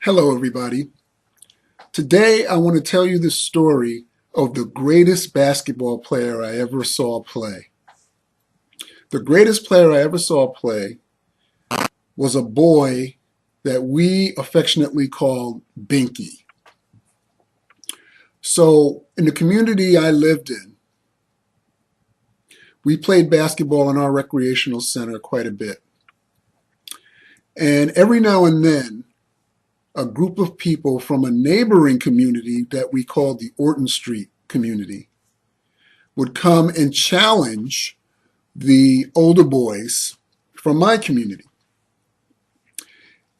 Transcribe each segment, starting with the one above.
Hello, everybody. Today, I want to tell you the story of the greatest basketball player I ever saw play. The greatest player I ever saw play was a boy that we affectionately called Binky. So, in the community I lived in, we played basketball in our recreational center quite a bit. And every now and then, a group of people from a neighboring community that we called the Orton Street community would come and challenge the older boys from my community.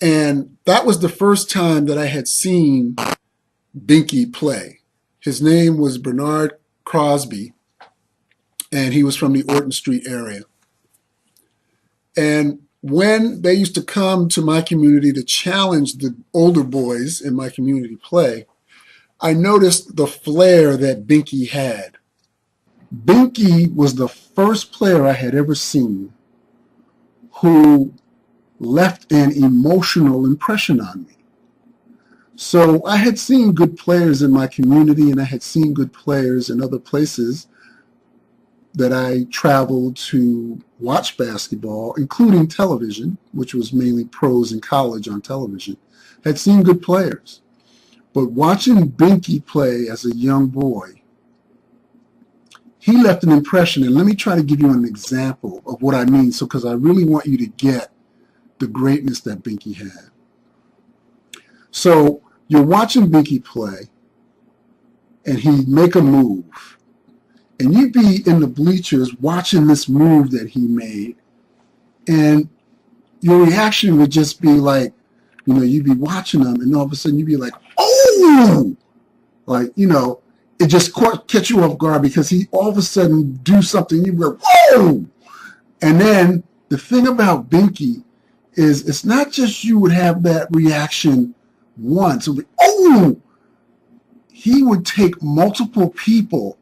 And that was the first time that I had seen Binky play. His name was Bernard Cosby, and he was from the Orton Street area. And when they used to come to my community to challenge the older boys in my community play, I noticed the flair that Binky had. Binky was the first player I had ever seen who left an emotional impression on me. So I had seen good players in my community, and I had seen good players in other places that I traveled to watch basketball, including television, which was mainly pros in college on television. Had seen good players. But watching Binky play as a young boy, he left an impression. And let me try to give you an example of what I mean, because I really want you to get the greatness that Binky had. So you're watching Binky play, and he make a move. And you'd be in the bleachers watching this move that he made, and your reaction would just be like, you'd be watching him, and all of a sudden you'd be like, oh! Like, it just catch you off guard because he all of a sudden do something, you go, whoa! And then the thing about Binky is it's not just you would have that reaction once. It would be, oh! He would take multiple people,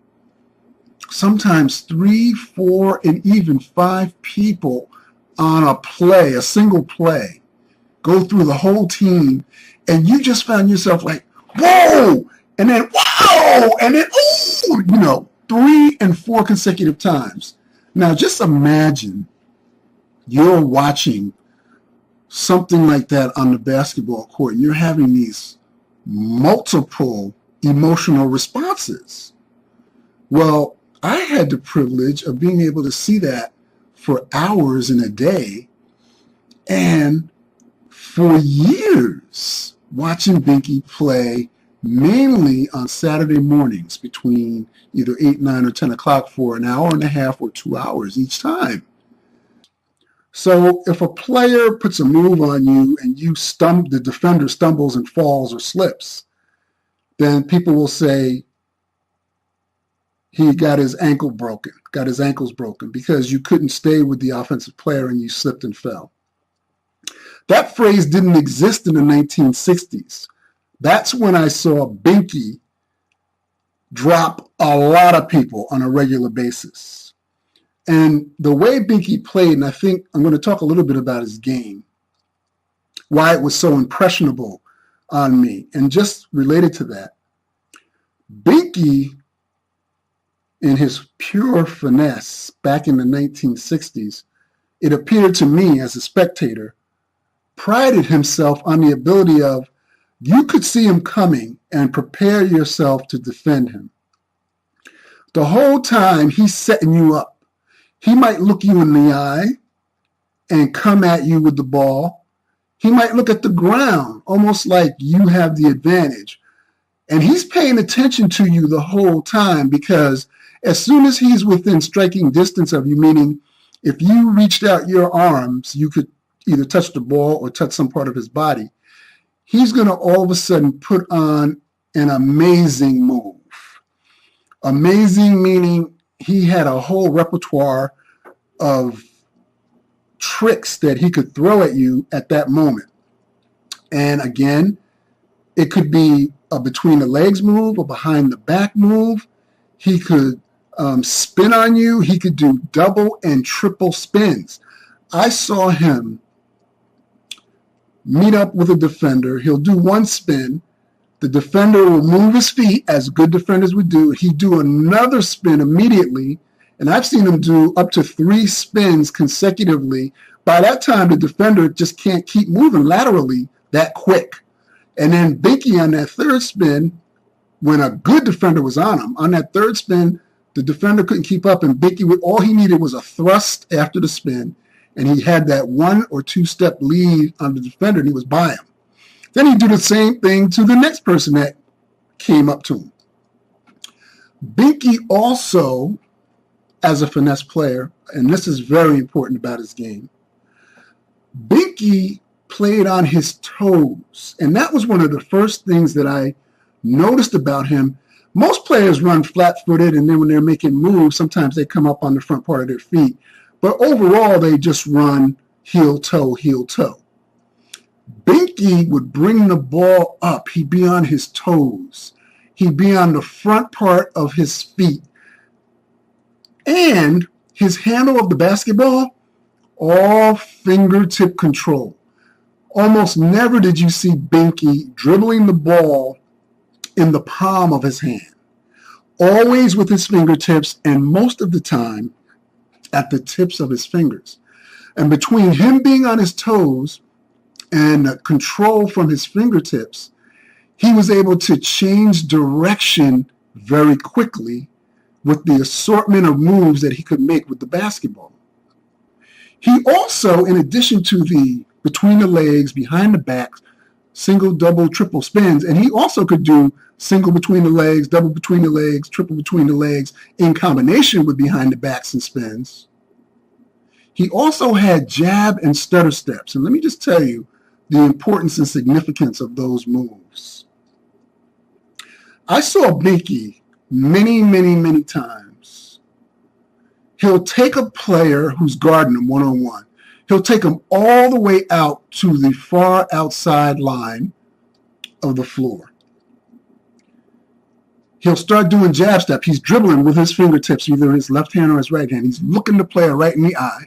sometimes 3, 4, and even 5 people on a play, a single play, go through the whole team, and you just found yourself like, whoa! And then, whoa! And then, ooh! 3 and 4 consecutive times. Now, just imagine you're watching something like that on the basketball court, and you're having these multiple emotional responses. Well, I had the privilege of being able to see that for hours in a day, and for years watching Binky play, mainly on Saturday mornings between either 8, 9, or 10 o'clock for an hour and a half or 2 hours each time. So if a player puts a move on you and the defender stumbles and falls or slips, then people will say he got his ankles broken because you couldn't stay with the offensive player and you slipped and fell. That phrase didn't exist in the 1960s. That's when I saw Binky drop a lot of people on a regular basis. And the way Binky played, and I think I'm going to talk a little bit about his game, why it was so impressionable on me. And just related to that, Binky, in his pure finesse back in the 1960s, it appeared to me as a spectator, prided himself on the ability of, you could see him coming and prepare yourself to defend him. The whole time he's setting you up. He might look you in the eye and come at you with the ball. He might look at the ground, almost like you have the advantage. And he's paying attention to you the whole time, because as soon as he's within striking distance of you, meaning if you reached out your arms, you could either touch the ball or touch some part of his body, he's going to all of a sudden put on an amazing move. Amazing meaning he had a whole repertoire of tricks that he could throw at you at that moment. And again, it could be a between the legs move, a behind the back move. He could spin on you. He could do double and triple spins. I saw him meet up with a defender. He'll do one spin. The defender will move his feet, as good defenders would do. He'd do another spin immediately, and I've seen him do up to 3 spins consecutively. By that time, the defender just can't keep moving laterally that quick. And then Binky on that third spin, when a good defender was on him, on that third spin, the defender couldn't keep up, and Binky, all he needed was a thrust after the spin, and he had that 1 or 2 step lead on the defender, and he was by him. Then he'd do the same thing to the next person that came up to him. Binky also, as a finesse player, and this is very important about his game, Binky played on his toes, and that was one of the first things that I noticed about him. Most players run flat-footed, and then when they're making moves, sometimes they come up on the front part of their feet. But overall, they just run heel-toe, heel-toe. Binky would bring the ball up. He'd be on his toes. He'd be on the front part of his feet. And his handle of the basketball, all fingertip control. Almost never did you see Binky dribbling the ball in the palm of his hand. Always with his fingertips, and most of the time at the tips of his fingers. And between him being on his toes and control from his fingertips, he was able to change direction very quickly with the assortment of moves that he could make with the basketball. He also, in addition to the between the legs, behind the back, single, double, triple spins, and he also could do single between the legs, double between the legs, triple between the legs in combination with behind the backs and spins. He also had jab and stutter steps, and let me just tell you the importance and significance of those moves. I saw Binky many times. He'll take a player who's guarding him one-on-one. He'll take him all the way out to the far outside line of the floor. He'll start doing jab step. He's dribbling with his fingertips, either his left hand or his right hand. He's looking the player right in the eye.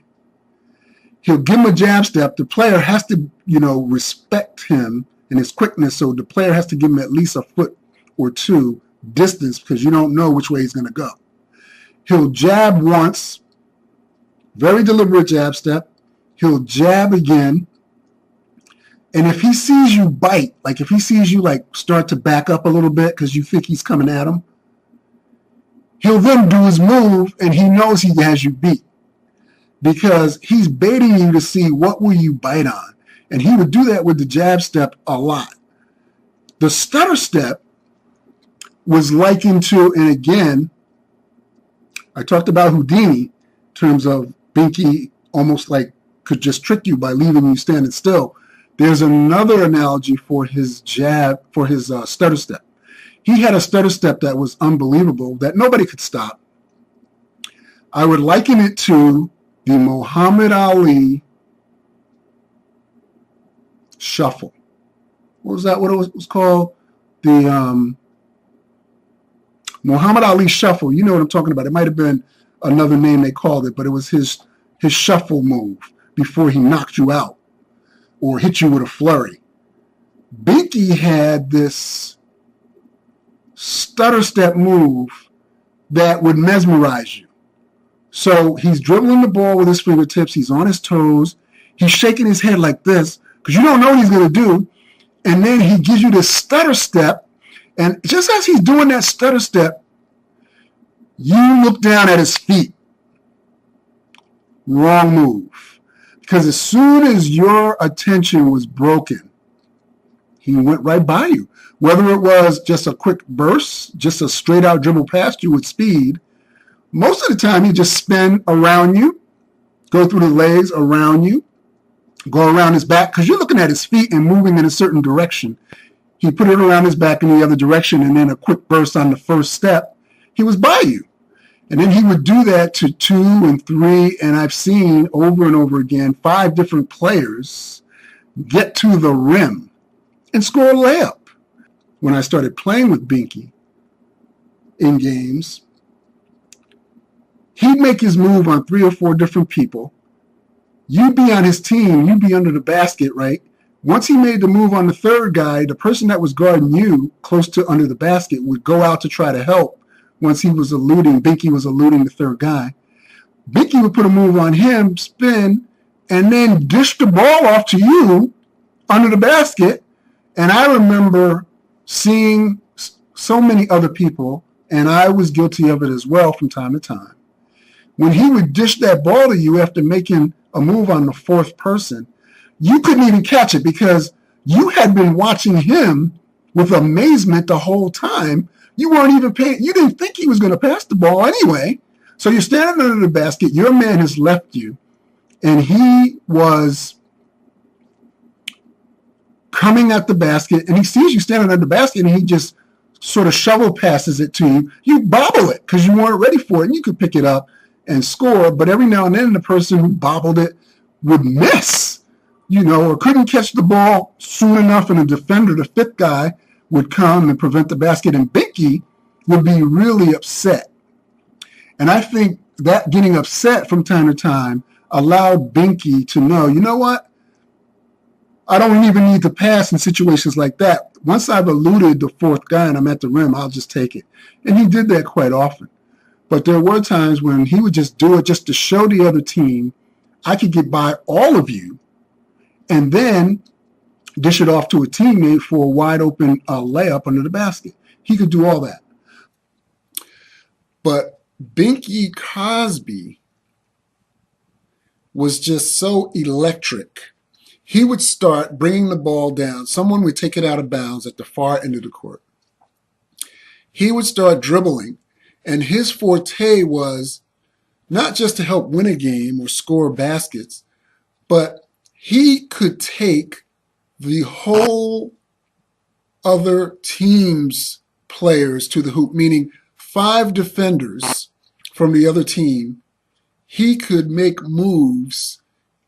He'll give him a jab step. The player has to, respect him and his quickness, so the player has to give him at least a foot or 2 distance because you don't know which way he's going to go. He'll jab once, very deliberate jab step. He'll jab again. And if he sees you bite, like if he sees you start to back up a little bit because you think he's coming at him, he'll then do his move and he knows he has you beat because he's baiting you to see what will you bite on. And he would do that with the jab step a lot. The stutter step was likened to, and again, I talked about Houdini in terms of Binky almost could just trick you by leaving you standing still. There's another analogy for his jab, for his stutter step. He had a stutter step that was unbelievable, that nobody could stop. I would liken it to the Muhammad Ali shuffle. What was that? What it was called? The Muhammad Ali shuffle. You know what I'm talking about. It might have been another name they called it, but it was his shuffle move before he knocked you out or hit you with a flurry. Binky had this stutter step move that would mesmerize you. So he's dribbling the ball with his fingertips. He's on his toes. He's shaking his head like this because you don't know what he's going to do. And then he gives you this stutter step. And just as he's doing that stutter step, you look down at his feet. Wrong move. Because as soon as your attention was broken, he went right by you. Whether it was just a quick burst, just a straight out dribble past you with speed, most of the time he just spin around you, go through the legs around you, go around his back, because you're looking at his feet and moving in a certain direction. He put it around his back in the other direction, and then a quick burst on the first step, he was by you. And then he would do that to 2 and 3, and I've seen over and over again 5 different players get to the rim and score a layup. When I started playing with Binky in games, he'd make his move on 3 or 4 different people. You'd be on his team, you'd be under the basket, right? Once he made the move on the third guy, the person that was guarding you close to under the basket would go out to try to help. Once Binky was eluding the third guy. Binky would put a move on him, spin, and then dish the ball off to you under the basket. And I remember seeing so many other people, and I was guilty of it as well from time to time. When he would dish that ball to you after making a move on the fourth person, you couldn't even catch it because you had been watching him with amazement the whole time. You weren't even paying. You didn't think he was going to pass the ball anyway. So you're standing under the basket. Your man has left you, and he was coming at the basket, and he sees you standing under the basket, and he just sort of shovel passes it to you. You bobble it because you weren't ready for it, and you could pick it up and score. But every now and then, the person who bobbled it would miss, or couldn't catch the ball soon enough, and a defender, the fifth guy, would come and prevent the basket, and Binky would be really upset. And I think that getting upset from time to time allowed Binky to know, you know what? I don't even need to pass in situations like that. Once I've eluded the fourth guy and I'm at the rim, I'll just take it. And he did that quite often. But there were times when he would just do it just to show the other team, I could get by all of you, and then dish it off to a teammate for a wide open layup under the basket. He could do all that. But Binky Cosby was just so electric. He would start bringing the ball down. Someone would take it out of bounds at the far end of the court. He would start dribbling, and his forte was not just to help win a game or score baskets, but he could take the whole other team's players to the hoop, meaning 5 defenders from the other team. He could make moves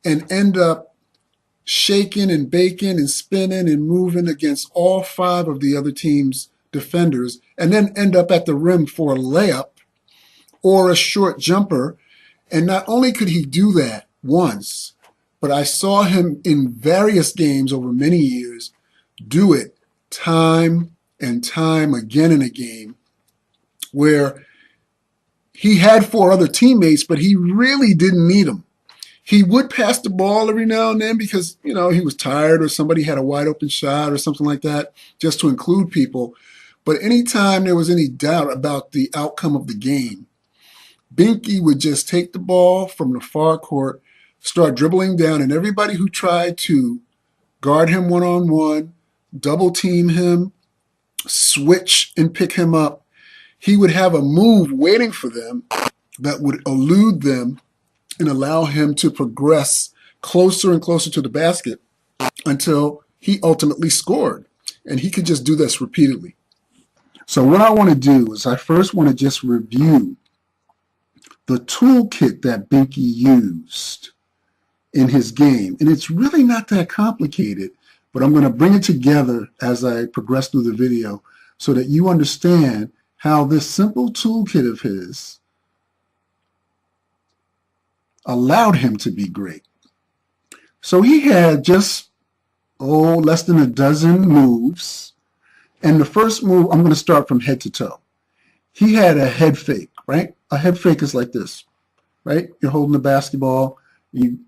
and end up shaking and baking and spinning and moving against all 5 of the other team's defenders, and then end up at the rim for a layup or a short jumper. And not only could he do that once, but I saw him in various games over many years do it time and time again in a game, where he had 4 other teammates, but he really didn't need them. He would pass the ball every now and then because, he was tired or somebody had a wide open shot or something like that, just to include people. But anytime there was any doubt about the outcome of the game, Binky would just take the ball from the far court, start dribbling down, and everybody who tried to guard him one-on-one, double team him, switch and pick him up, he would have a move waiting for them that would elude them and allow him to progress closer and closer to the basket until he ultimately scored. And he could just do this repeatedly. So what I want to do is I first want to just review the toolkit that Binky used in his game. And it's really not that complicated, but I'm going to bring it together as I progress through the video so that you understand how this simple toolkit of his allowed him to be great. So he had just, less than a dozen moves. And the first move, I'm going to start from head to toe. He had a head fake, right? A head fake is like this, right? You're holding the basketball, you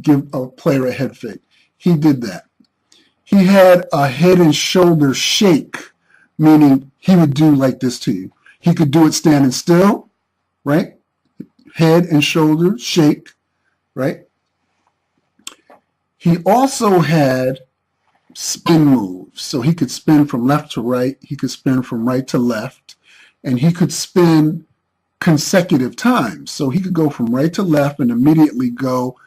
give a player a head fake. He did that. He had a head and shoulder shake, meaning he would do like this to you. He could do it standing still, right? Head and shoulder shake, right? He also had spin moves. So he could spin from left to right. He could spin from right to left. And he could spin consecutive times. So he could go from right to left and immediately go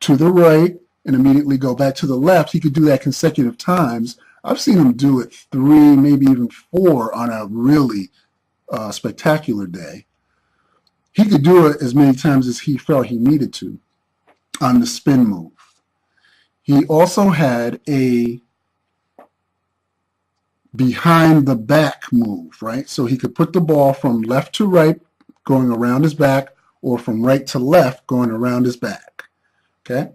to the right and immediately go back to the left. He could do that consecutive times. I've seen him do it 3, maybe even 4 on a really spectacular day. He could do it as many times as he felt he needed to on the spin move. He also had a behind the back move, right? So he could put the ball from left to right going around his back, or from right to left going around his back, okay?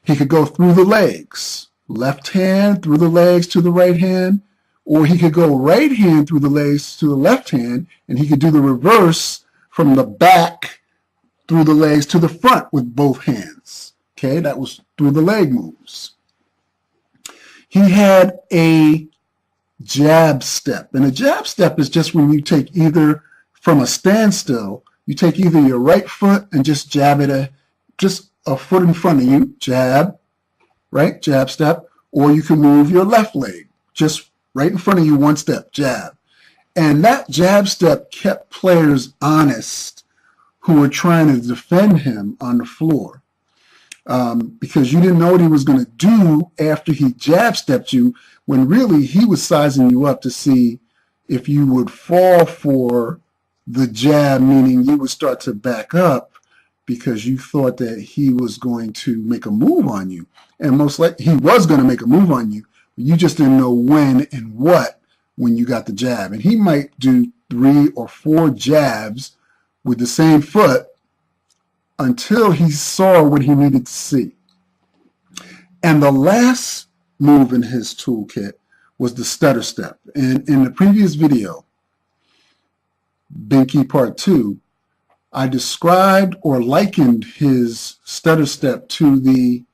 He could go through the legs. left hand through the legs to the right hand, or he could go right hand through the legs to the left hand, and he could do the reverse from the back through the legs to the front with both hands. Okay, that was through the leg moves. He had a jab step, and a jab step is just when you take either from a standstill, you take either your right foot and just jab it just a foot in front of you, jab, right, jab step, or you can move your left leg, just right in front of you, one step, jab. And that jab step kept players honest who were trying to defend him on the floor. Because you didn't know what he was going to do after he jab stepped you, when really he was sizing you up to see if you would fall for the jab, meaning you would start to back up because you thought that he was going to make a move on you. And most likely he was going to make a move on you, but you just didn't know when and what when you got the jab. And he might do 3 or 4 jabs with the same foot until he saw what he needed to see. And the last move in his toolkit was the stutter step. And in the previous video, Binky Part 2, I described or likened his stutter step to the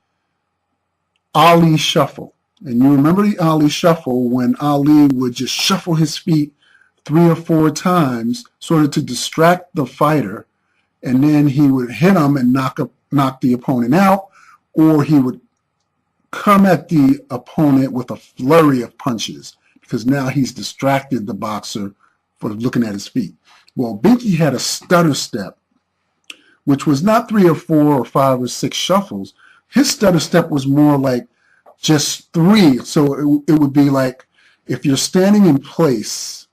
Ali shuffle. And you remember the Ali shuffle when Ali would just shuffle his feet 3 or 4 times sort of to distract the fighter, and then he would hit him and knock the opponent out, or he would come at the opponent with a flurry of punches because now he's distracted the boxer for looking at his feet. Well, Binky had a stutter step, which was not 3 or 4 or 5 or 6 shuffles. His stutter step was more like just 3. So it would be like if you're standing in place,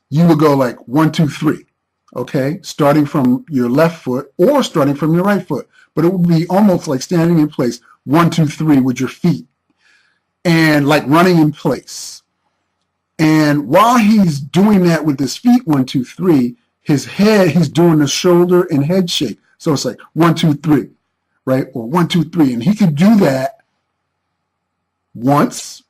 you would go like 1, 2, 3. Okay, starting from your left foot or starting from your right foot. But it would be almost like standing in place, 1, 2, 3 with your feet, and like running in place. And while he's doing that with his feet, 1, 2, 3, his head, he's doing the shoulder and head shake. So it's like 1, 2, 3, right? Or 1, 2, 3. And he could do that once,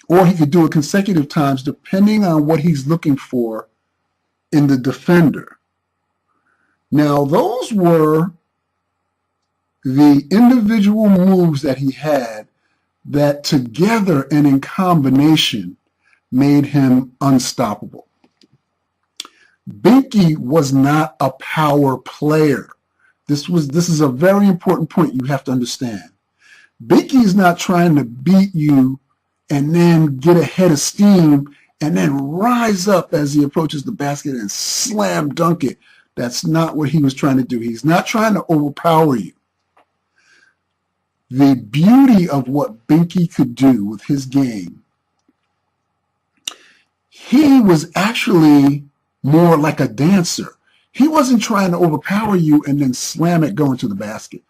or he could do it consecutive times depending on what he's looking for in the defender. Now, those were the individual moves that he had that together and in combination made him unstoppable. Binky was not a power player. This is a very important point you have to understand. Binky is not trying to beat you and then get a head of steam and then rise up as he approaches the basket and slam dunk it. That's not what he was trying to do. He's not trying to overpower you. The beauty of what Binky could do with his game, he was actually more like a dancer. He wasn't trying to overpower you and then slam it going to the basket.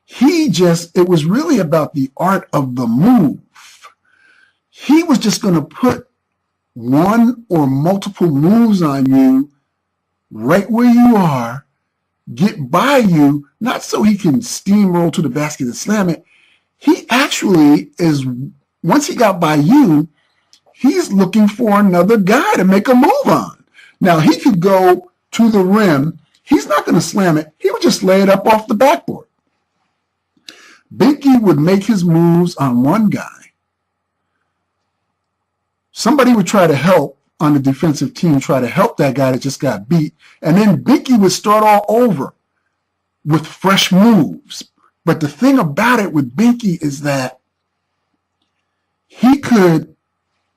It was really about the art of the move. He was just going to put one or multiple moves on you right where you are, get by you, not so he can steamroll to the basket and slam it. He actually is, once he got by you, he's looking for another guy to make a move on. Now, he could go to the rim. He's not going to slam it. He would just lay it up off the backboard. Binky would make his moves on one guy. Somebody would try to help on the defensive team, try to help that guy that just got beat. And then Binky would start all over with fresh moves. But the thing about it with Binky is that he could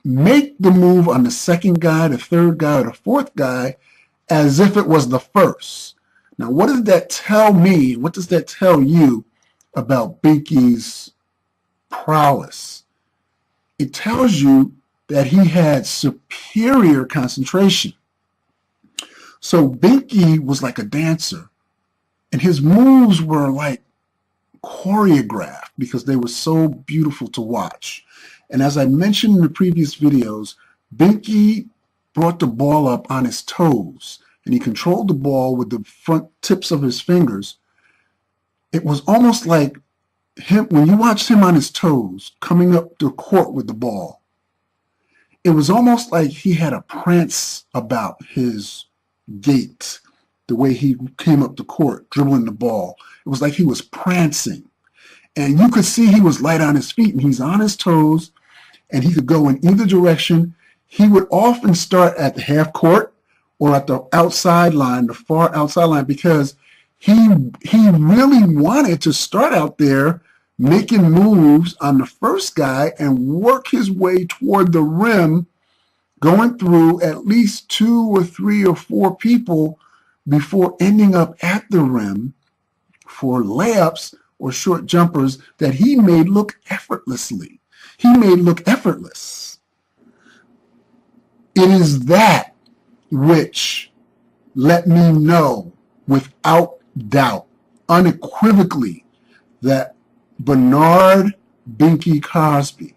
make the move on the second guy, the third guy, or the fourth guy as if it was the first. Now, what does that tell me? What does that tell you about Binky's prowess? It tells you that he had superior concentration. So Binky was like a dancer, and his moves were like choreographed because they were so beautiful to watch. And as I mentioned in the previous videos, Binky brought the ball up on his toes, and he controlled the ball with the front tips of his fingers. It was almost like when you watched him on his toes, coming up the court with the ball, it was almost like he had a prance about his gait, the way he came up the court, dribbling the ball. It was like he was prancing. And you could see he was light on his feet, and he's on his toes, and he could go in either direction. He would often start at the half court or at the outside line, the far outside line, because he really wanted to start out there making moves on the first guy and work his way toward the rim, going through at least 2 or 3 or 4 people before ending up at the rim for layups or short jumpers that he made look effortlessly. He made look effortless. It is that which let me know without doubt, unequivocally, that Bernard Binky Crosby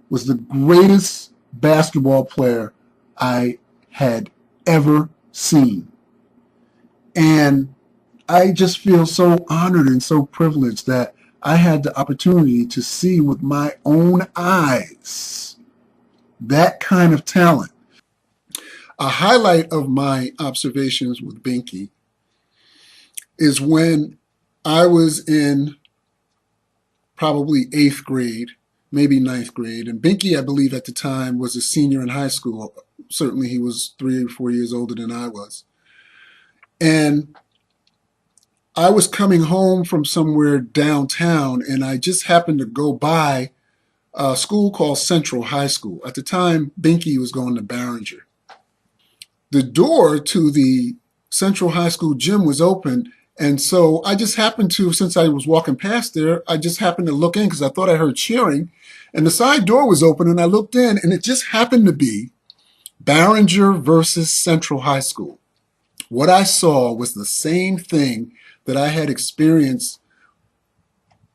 was the greatest basketball player I had ever seen. And I just feel so honored and so privileged that I had the opportunity to see with my own eyes that kind of talent. A highlight of my observations with Binky is when I was in probably 8th grade, maybe 9th grade, and Binky, I believe at the time, was a senior in high school. Certainly he was 3 or 4 years older than I was. And I was coming home from somewhere downtown, and I just happened to go by a school called Central High School. At the time, Binky was going to Barringer. The door to the Central High School gym was open, and so I just happened to, since I was walking past there, I just happened to look in because I thought I heard cheering, and the side door was open, and I looked in, and it just happened to be Barringer versus Central High School. What I saw was the same thing that I had experienced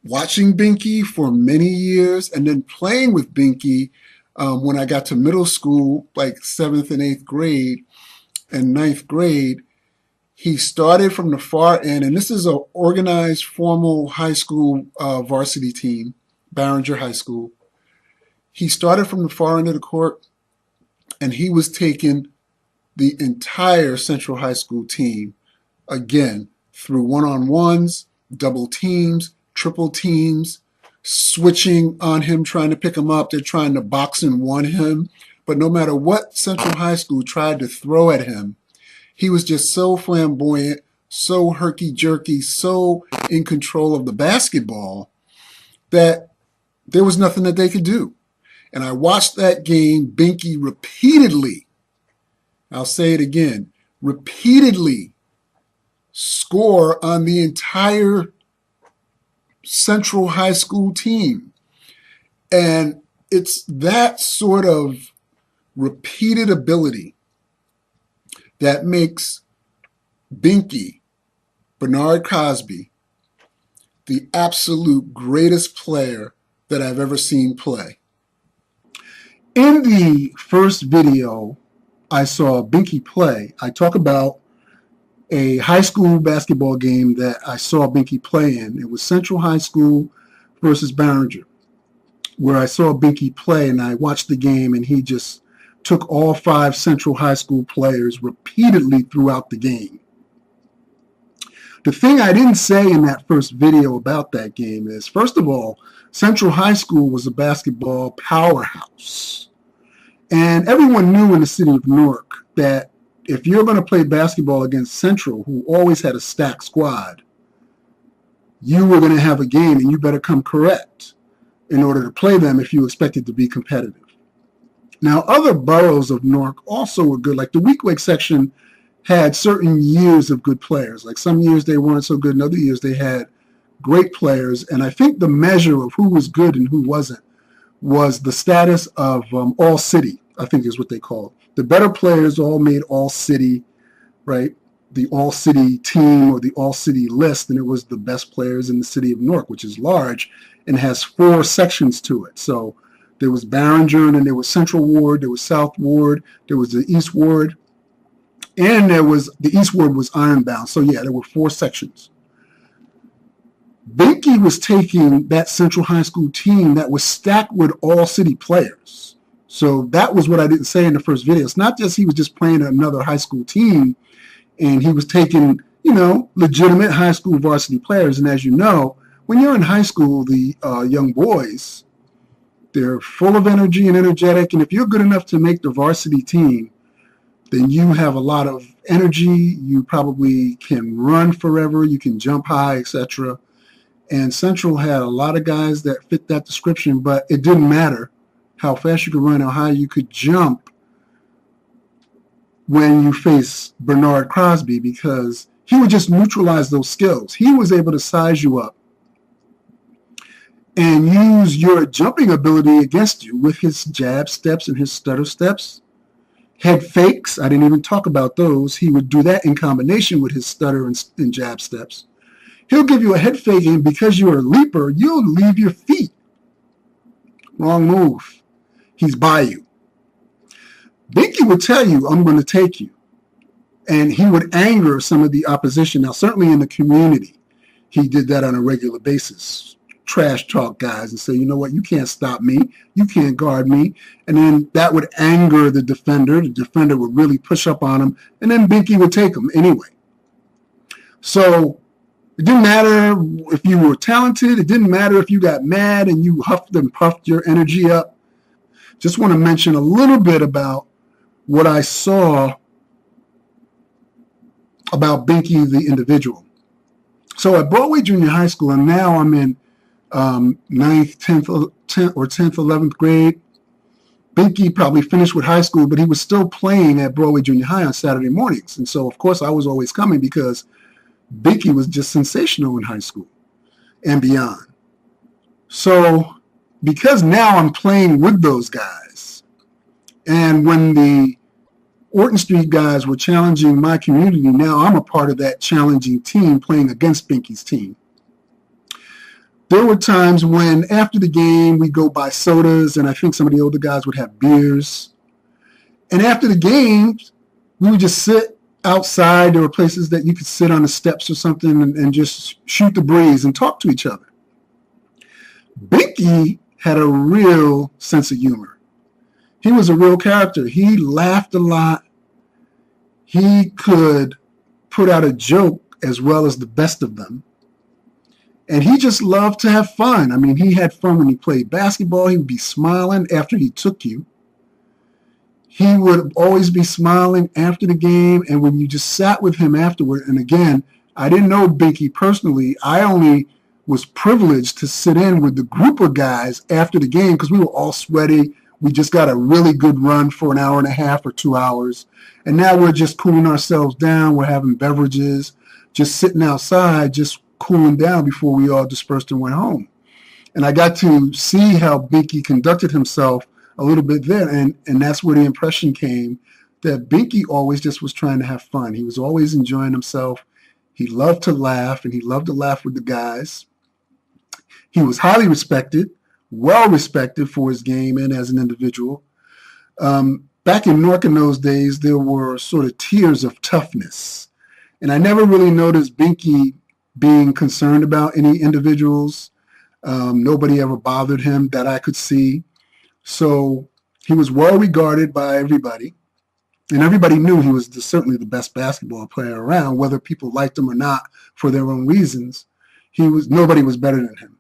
watching Binky for many years and then playing with Binky when I got to middle school, like 7th and 8th grade and 9th grade. He started from the far end, and this is an organized, formal high school varsity team, Barringer High School. He started from the far end of the court, and he was taking the entire Central High School team, again, through one-on-ones, double teams, triple teams, switching on him, trying to pick him up. They're trying to box and one him. But no matter what Central High School tried to throw at him, he was just so flamboyant, so herky-jerky, so in control of the basketball that there was nothing that they could do. And I watched that game, Binky repeatedly, I'll say it again, repeatedly score on the entire Central High School team. And it's that sort of repeated ability that makes Binky, Bernard Cosby, the absolute greatest player that I've ever seen play. In the first video I saw Binky play, I talk about a high school basketball game that I saw Binky play in. It was Central High School versus Barringer, where I saw Binky play, and I watched the game, and he just took all 5 Central High School players repeatedly throughout the game. The thing I didn't say in that first video about that game is, first of all, Central High School was a basketball powerhouse. And everyone knew in the city of Newark that if you're going to play basketball against Central, who always had a stacked squad, you were going to have a game, and you better come correct in order to play them if you expected to be competitive. Now, other boroughs of Newark also were good. Like the Weequahic section had certain years of good players. Like some years they weren't so good, and other years they had great players. And I think the measure of who was good and who wasn't was the status of all city, I think is what they called. The better players all made all city, right? The all city team or the all city list, and it was the best players in the city of Newark, which is large and has 4 sections to it. So there was Barringer, and then there was Central Ward, there was South Ward, there was the East Ward, and there was the East Ward was ironbound. So yeah, there were 4 sections. Binky was taking that Central High School team that was stacked with all-city players. So that was what I didn't say in the first video. It's not just he was just playing another high school team and he was taking, legitimate high school varsity players. And as you know, when you're in high school, the young boys, they're full of energy and energetic. And if you're good enough to make the varsity team, then you have a lot of energy. You probably can run forever. You can jump high, etc. And Central had a lot of guys that fit that description, but it didn't matter how fast you could run, how high you could jump when you face Bernard Cosby, because he would just neutralize those skills. He was able to size you up and use your jumping ability against you with his jab steps and his stutter steps. Head fakes, I didn't even talk about those. He would do that in combination with his stutter and jab steps. He'll give you a head fake, and because you're a leaper, you'll leave your feet. Wrong move. He's by you. Binky would tell you, I'm going to take you. And he would anger some of the opposition. Now, certainly in the community, he did that on a regular basis. Trash talk guys and say, you know what, you can't stop me. You can't guard me. And then that would anger the defender. The defender would really push up on him. And then Binky would take him anyway. So it didn't matter if you were talented. It didn't matter if you got mad and you huffed and puffed your energy up. Just want to mention a little bit about what I saw about Binky the individual. So at Broadway Junior High School, and now I'm in 9th, 10th, or 10th, 11th grade. Binky probably finished with high school, but he was still playing at Broadway Junior High on Saturday mornings. And so, of course, I was always coming because Binky was just sensational in high school and beyond. So because now I'm playing with those guys, and when the Orton Street guys were challenging my community, now I'm a part of that challenging team playing against Binky's team. There were times when after the game we'd go buy sodas, and I think some of the older guys would have beers. And after the game, we would just sit outside. There were places that you could sit on the steps or something and just shoot the breeze and talk to each other. Binky had a real sense of humor. He was a real character. He laughed a lot. He could put out a joke as well as the best of them. And he just loved to have fun. I mean, he had fun when he played basketball. He would be smiling after he took you. He would always be smiling after the game. And when you just sat with him afterward, and again, I didn't know Binky personally. I only was privileged to sit in with the group of guys after the game because we were all sweaty. We just got a really good run for an hour and a half or 2 hours. And now we're just cooling ourselves down. We're having beverages, just sitting outside, just cooling down before we all dispersed and went home. And I got to see how Binky conducted himself a little bit there. And that's where the impression came that Binky always just was trying to have fun. He was always enjoying himself. He loved to laugh, and he loved to laugh with the guys. He was highly respected, well respected for his game and as an individual. Back in Newark in those days, there were sort of tiers of toughness. And I never really noticed Binky being concerned about any individuals. Nobody ever bothered him that I could see. So he was well regarded by everybody. And everybody knew he was certainly the best basketball player around, whether people liked him or not for their own reasons. Nobody was better than him.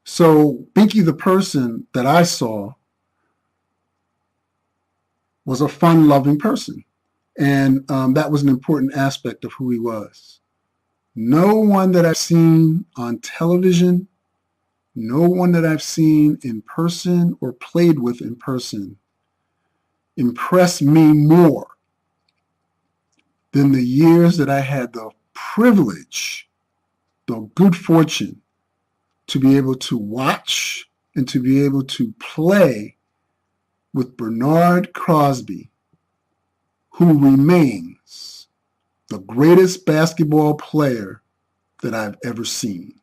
So Binky the person that I saw was a fun-loving person. And that was an important aspect of who he was. No one that I've seen on television, no one that I've seen in person or played with in person impressed me more than the years that I had the privilege, the good fortune to be able to watch and to be able to play with Bernard Cosby, who remains the greatest basketball player that I've ever seen.